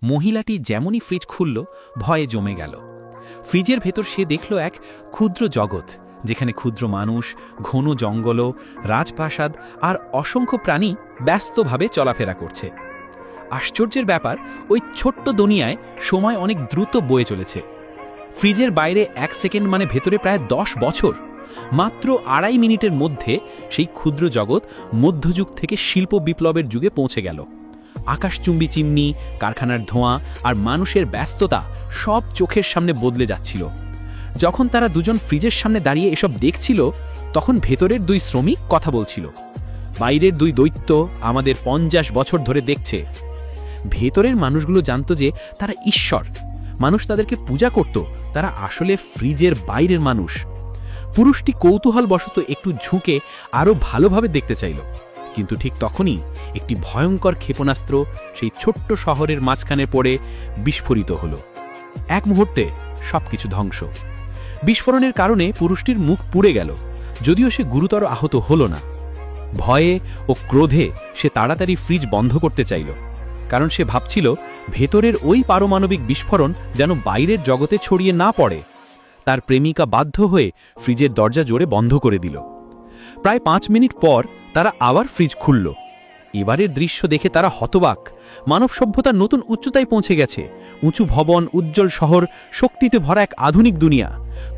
মহিলাটি যেমনই ফ্রিজ খুলল, ভয়ে জমে গেল। ফ্রিজের ভেতর সে দেখল এক ক্ষুদ্র জগৎ, যেখানে ক্ষুদ্র মানুষ, ঘন জঙ্গল, রাজপ্রাসাদ আর অসংখ্য প্রাণী ব্যস্তভাবে চলাফেরা করছে। আশ্চর্যের ব্যাপার, ওই ছোট্ট দুনিয়ায় সময় অনেক দ্রুত বয়ে চলেছে। ফ্রিজের বাইরে 1 সেকেন্ড মানে ভেতরে প্রায় 10 বছর। মাত্র 2.5 মিনিটের মধ্যে সেই ক্ষুদ্র জগৎ মধ্যযুগ থেকে শিল্প বিপ্লবের যুগে পৌঁছে গেল। আকাশচুম্বী চিমনি, কারখানার ধোঁয়া আর মানুষের ব্যস্ততা সব চোখের সামনে বদলে যাচ্ছিল। যখন তারা দুজন ফ্রিজের সামনে দাঁড়িয়ে এসব দেখছিল, তখন ভেতরের 2 শ্রমিক কথা বলছিল। বাইরের 2 দৈত্য আমাদের 50 বছর ধরে দেখছে। ভেতরের মানুষগুলো জানত যে তারা ঈশ্বর, মানুষ তাদেরকে পূজা করত, তারা আসলে ফ্রিজের বাইরের মানুষ। পুরুষটি কৌতূহলবশত একটু ঝুঁকে আরও ভালোভাবে দেখতে চাইল, কিন্তু ঠিক তখনই একটি ভয়ঙ্কর ক্ষেপণাস্ত্র সেই ছোট্ট শহরের মাঝখানে পড়ে বিস্ফোরিত হলো। এক মুহূর্তে সবকিছু ধ্বংস। বিস্ফোরণের কারণে পুরুষটির মুখ পুড়ে গেল, যদিও সে গুরুতর আহত হলো না। ভয়ে ও ক্রোধে সে তাড়াতাড়ি ফ্রিজ বন্ধ করতে চাইল, কারণ সে ভাবছিল ভেতরের ওই পারমাণবিক বিস্ফোরণ যেন বাইরের জগতে ছড়িয়ে না পড়ে। তার প্রেমিকা বাধ্য হয়ে ফ্রিজের দরজা জোরে বন্ধ করে দিল। প্রায় 5 মিনিট পর তারা আবার ফ্রিজ খুলল। এবারের দৃশ্য দেখে তারা হতবাক। মানব সভ্যতার নতুন উচ্চতায় পৌঁছে গেছে। উঁচু ভবন, উজ্জ্বল শহর, শক্তিতে ভরা এক আধুনিক দুনিয়া।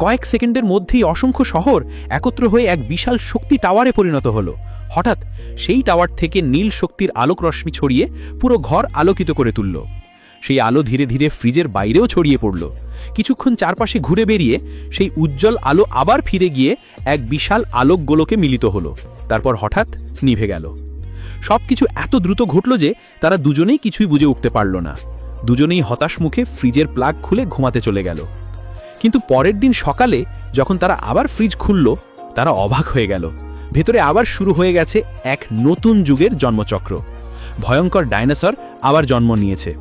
কয়েক সেকেন্ডের মধ্যেই অসংখ্য শহর একত্র হয়ে এক বিশাল শক্তি টাওয়ারে পরিণত হলো। হঠাৎ সেই টাওয়ার থেকে নীল শক্তির আলোক রশ্মি ছড়িয়ে পুরো ঘর আলোকিত করে তুলল। সেই আলো ধীরে ধীরে ফ্রিজের বাইরেও ছড়িয়ে পড়ল। কিছুক্ষণ চারপাশে ঘুরে বেরিয়ে সেই উজ্জ্বল আলো আবার ফিরে গিয়ে এক বিশাল আলোক গোলকে মিলিত হলো। তারপর হঠাৎ নিভে গেল। সবকিছু এত দ্রুত ঘটল যে তারা দুজনেই কিছুই বুঝে উঠতে পারল না। দুজনেই হতাশ মুখে ফ্রিজের প্লাগ খুলে ঘুমাতে চলে গেল। কিন্তু পরের দিন সকালে যখন তারা আবার ফ্রিজ খুলল, তারা অবাক হয়ে গেল। ভেতরে আবার শুরু হয়ে গেছে এক নতুন যুগের জন্মচক্র। ভয়ঙ্কর ডাইনোসর আবার জন্ম নিয়েছে।